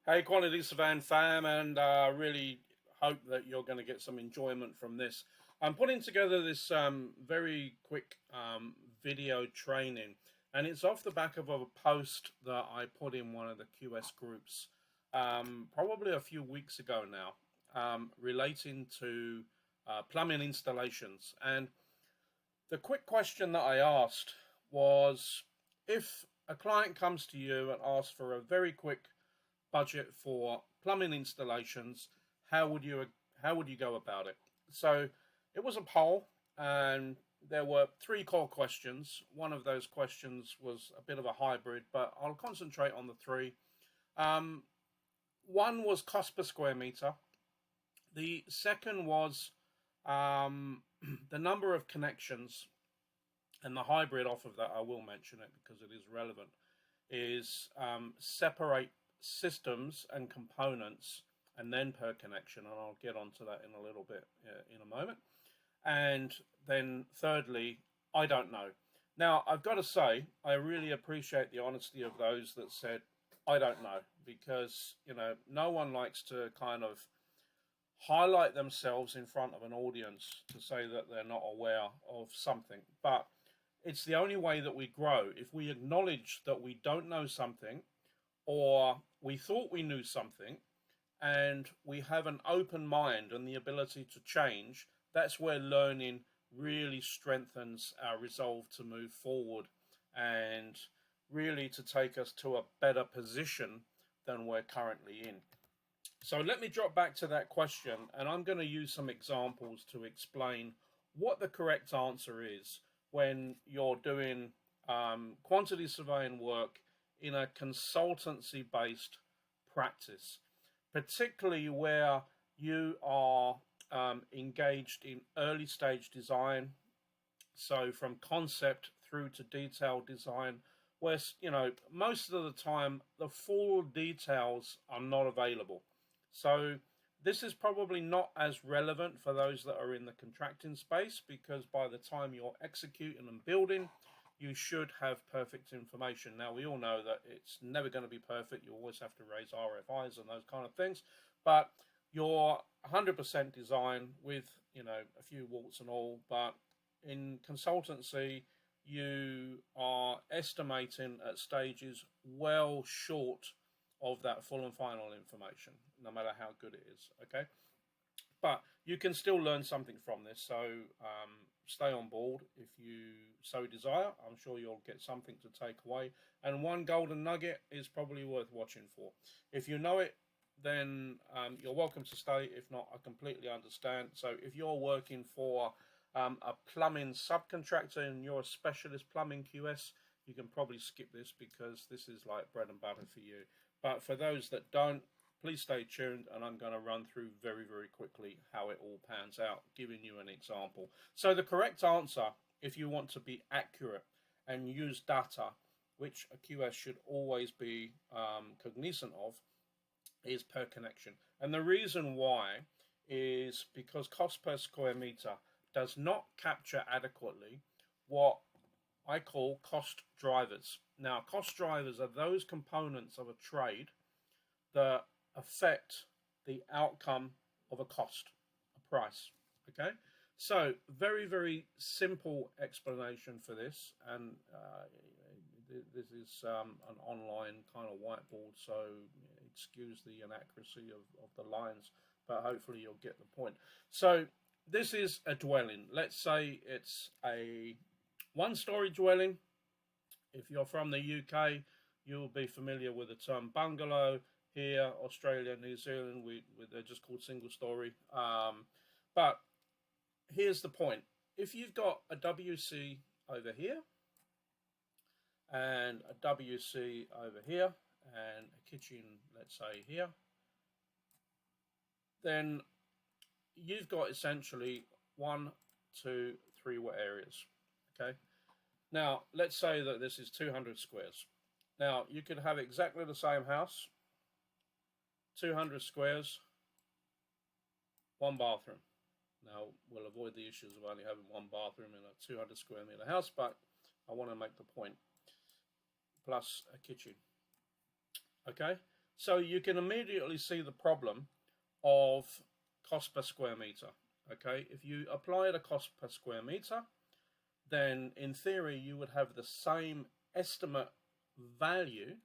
Hey, Quantity Surveying fam, and really hope that you're going to get some enjoyment from this. I'm putting together this very quick video training, and it's off the back of a post that I put in one of the QS groups probably a few weeks ago now, relating to plumbing installations. And the quick question that I asked was, if a client comes to you and asks for a very quick budget for plumbing installations, how would you go about it? So it was a poll, and there were three core questions. One of those questions was a bit of a hybrid, but I'll concentrate on the three. Um, One was cost per square meter. The second was the number of connections, and the hybrid off of that, I will mention it because it is relevant, is separate systems and components and then per connection, and I'll get onto that in a little bit in a moment. And then thirdly, I don't know. Now, I've got to say, I really appreciate the honesty of those that said, I don't know, because, no one likes to kind of highlight themselves in front of an audience to say that they're not aware of something. But it's the only way that we grow. If we acknowledge that we don't know something, or we thought we knew something, and we have an open mind and the ability to change, that's where learning really strengthens our resolve to move forward and really to take us to a better position than we're currently in. So let me drop back to that question, and I'm going to use some examples to explain what the correct answer is when you're doing quantity surveying work in a consultancy based practice, particularly where you are engaged in early stage design, so from concept through to detailed design, where most of the time the full details are not available. So this is probably not as relevant for those that are in the contracting space, because by the time you're executing and building, you should have perfect information. Now, we all know that it's never going to be perfect. You always have to raise RFIs and those kind of things. But you're 100% design with, a few warts and all. But in consultancy, you are estimating at stages well short of that full and final information, no matter how good it is, okay? But you can still learn something from this, so stay on board if you so desire. I'm sure you'll get something to take away, and one golden nugget is probably worth watching for. If you know it, then you're welcome to stay. If not, I completely understand. So if you're working for a plumbing subcontractor and you're a specialist plumbing QS, you can probably skip this, because this is like bread and butter for you. But for those that don't, please stay tuned, and I'm going to run through very, very quickly how it all pans out, giving you an example. So the correct answer, if you want to be accurate and use data, which a QS should always be cognizant of, is per connection. And the reason why is because cost per square meter does not capture adequately what I call cost drivers. Now, cost drivers are those components of a trade that affect the outcome of a cost, a price, okay? So, very, very simple explanation for this, and this is an online kind of whiteboard, so excuse the inaccuracy of the lines, but hopefully you'll get the point. So, this is a dwelling. Let's say it's a one-story dwelling. If you're from the UK, you'll be familiar with the term bungalow. Here, Australia, New Zealand, they're just called single story. But here's the point. If you've got a WC over here, and a WC over here, and a kitchen, let's say here, then you've got essentially 1, 2, 3 wet areas, okay? Now, let's say that this is 200 squares. Now, you could have exactly the same house, 200 squares, 1 bathroom. Now, we'll avoid the issues of only having 1 bathroom in a 200 square meter house, but I want to make the point. Plus a kitchen. Okay? So you can immediately see the problem of cost per square meter. Okay, if you apply the cost per square meter, then in theory you would have the same estimate value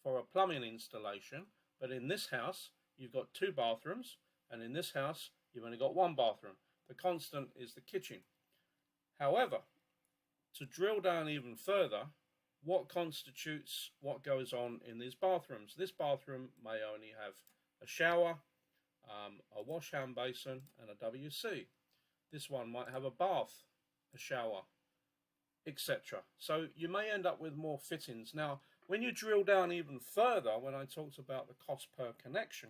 for a plumbing installation, but in this house you've got 2 bathrooms, and in this house you've only got 1 bathroom. The constant is the kitchen. However, to drill down even further, what constitutes what goes on in these bathrooms? This bathroom may only have a shower, a wash hand basin, and a WC. This one might have a bath, a shower, etc. So you may end up with more fittings. Now, when you drill down even further, when I talked about the cost per connection,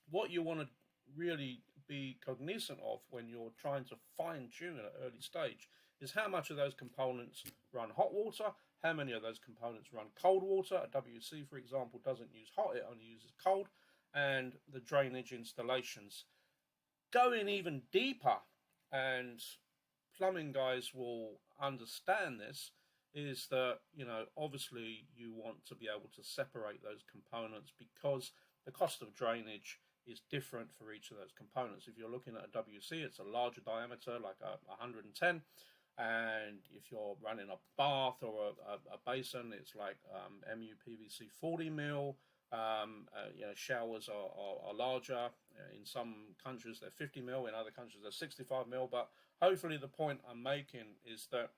what you want to really be cognizant of when you're trying to fine tune at an early stage is how much of those components run hot water, how many of those components run cold water. A WC, for example, doesn't use hot, it only uses cold, and the drainage installations. Going even deeper, and plumbing guys will understand this, is that, you know, obviously you want to be able to separate those components because the cost of drainage is different for each of those components. If you're looking at a WC, it's a larger diameter, like a 110, and if you're running a bath or a basin, it's like MUPVC 40 mil. You know, showers are larger. In some countries they're 50 mil, in other countries they're 65 mil. But hopefully the point I'm making is that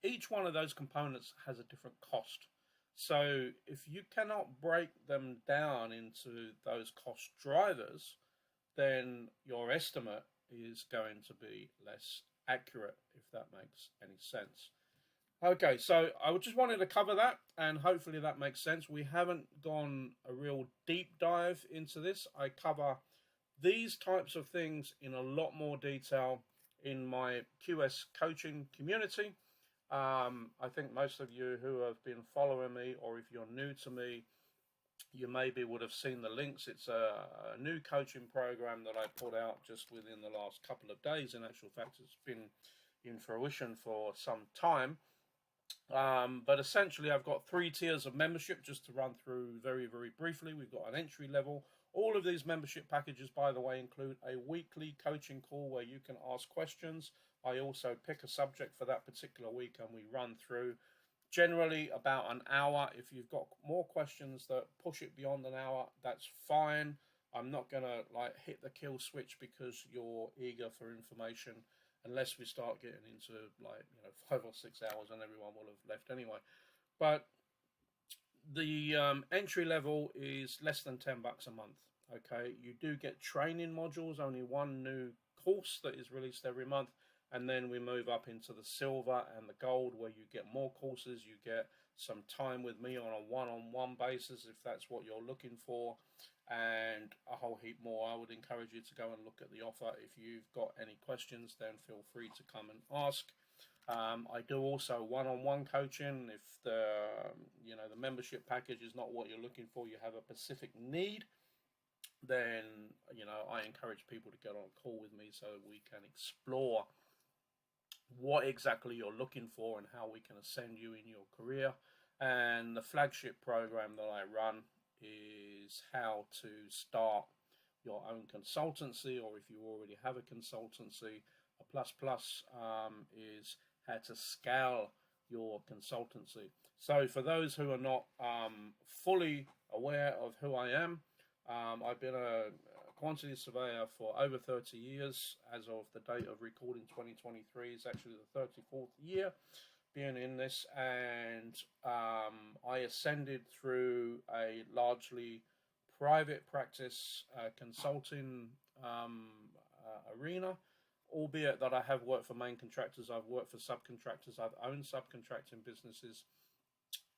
each one of those components has a different cost. So if you cannot break them down into those cost drivers, then your estimate is going to be less accurate, if that makes any sense. Okay, so I just wanted to cover that, and hopefully that makes sense. We haven't gone a real deep dive into this. I cover these types of things in a lot more detail in my QS coaching community. I think most of you who have been following me, or if you're new to me, you maybe would have seen the links. It's a new coaching program that I put out just within the last couple of days. In actual fact, it's been in fruition for some time. But essentially, I've got 3 tiers of membership, just to run through very, very briefly. We've got an entry level. All of these membership packages, by the way, include a weekly coaching call where you can ask questions. I also pick a subject for that particular week and we run through generally about an hour. If you've got more questions that push it beyond an hour, that's fine. I'm not going to like hit the kill switch because you're eager for information, unless we start getting into like, you know, 5 or 6 hours and everyone will have left anyway. But the entry level is less than $10 a month. Okay, you do get training modules, only 1 new course that is released every month, and then we move up into the silver and the gold, where you get more courses. You get some time with me on a one-on-one basis if that's what you're looking for, and a whole heap more. I would encourage you to go and look at the offer. If you've got any questions, then feel free to come and ask. I do also one-on-one coaching. If the the membership package is not what you're looking for, you have a specific need, then I encourage people to get on a call with me so we can explore what exactly you're looking for and how we can ascend you in your career. And the flagship program that I run is how to start your own consultancy, or if you already have a consultancy, a plus is how to scale your consultancy. So for those who are not fully aware of who I am, I've been a quantity surveyor for over 30 years. As of the date of recording, 2023 is actually the 34th year being in this, and I ascended through a largely private practice consulting arena, albeit that I have worked for main contractors, I've worked for subcontractors, I've owned subcontracting businesses,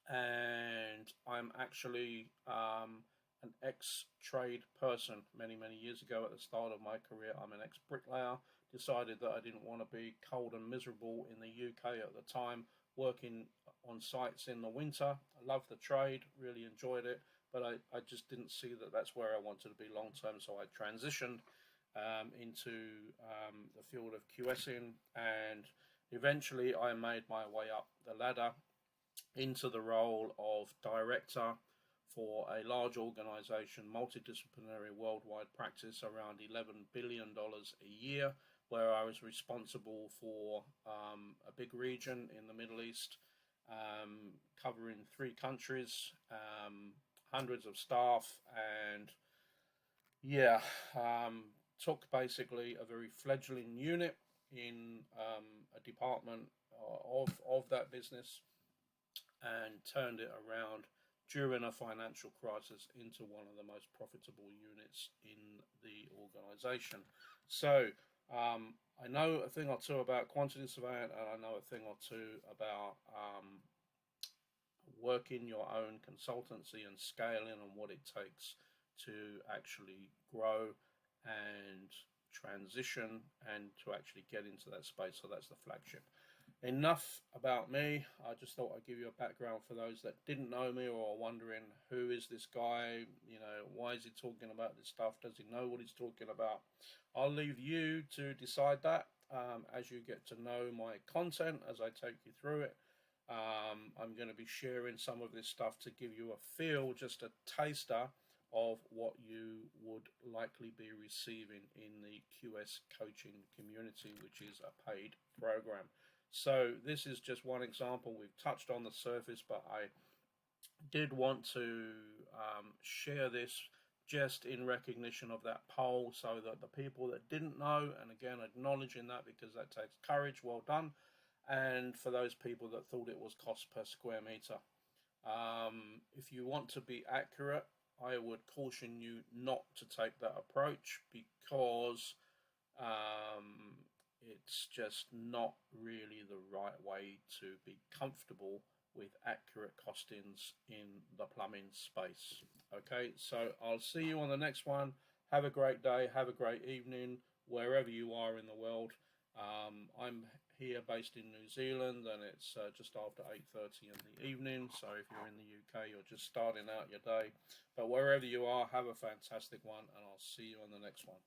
and I'm actually an ex-trade person. Many years ago, at the start of my career, I'm an ex-bricklayer. Decided that I didn't want to be cold and miserable in the UK at the time, working on sites in the winter. I loved the trade, really enjoyed it, but I just didn't see that that's where I wanted to be long term, so I transitioned into the field of QSing, and eventually I made my way up the ladder into the role of director for a large organization, multidisciplinary worldwide practice, around $11 billion a year, where I was responsible for a big region in the Middle East, covering 3 countries, hundreds of staff, and yeah, took basically a very fledgling unit in a department of that business and turned it around during a financial crisis into one of the most profitable units in the organization. So I know a thing or two about quantity surveying, and I know a thing or two about working your own consultancy and scaling and what it takes to actually grow and transition and to actually get into that space. So that's the flagship. Enough about me. I just thought I'd give you a background for those that didn't know me or are wondering, who is this guy? You know, why is he talking about this stuff? Does he know what he's talking about? I'll leave you to decide that as you get to know my content as I take you through it. I'm going to be sharing some of this stuff to give you a feel, just a taster of what you would likely be receiving in the QS coaching community, which is a paid program. So this is just one example. We've touched on the surface, but I did want to share this just in recognition of that poll, so that the people that didn't know, and again acknowledging that because that takes courage, well done. And for those people that thought it was cost per square meter, if you want to be accurate, I would caution you not to take that approach, because it's just not really the right way to be comfortable with accurate costings in the plumbing space. Okay, so I'll see you on the next one. Have a great day, have a great evening, wherever you are in the world. I'm here based in New Zealand, and it's just after 8:30 in the evening. So if you're in the UK, you're just starting out your day. But wherever you are, have a fantastic one, and I'll see you on the next one.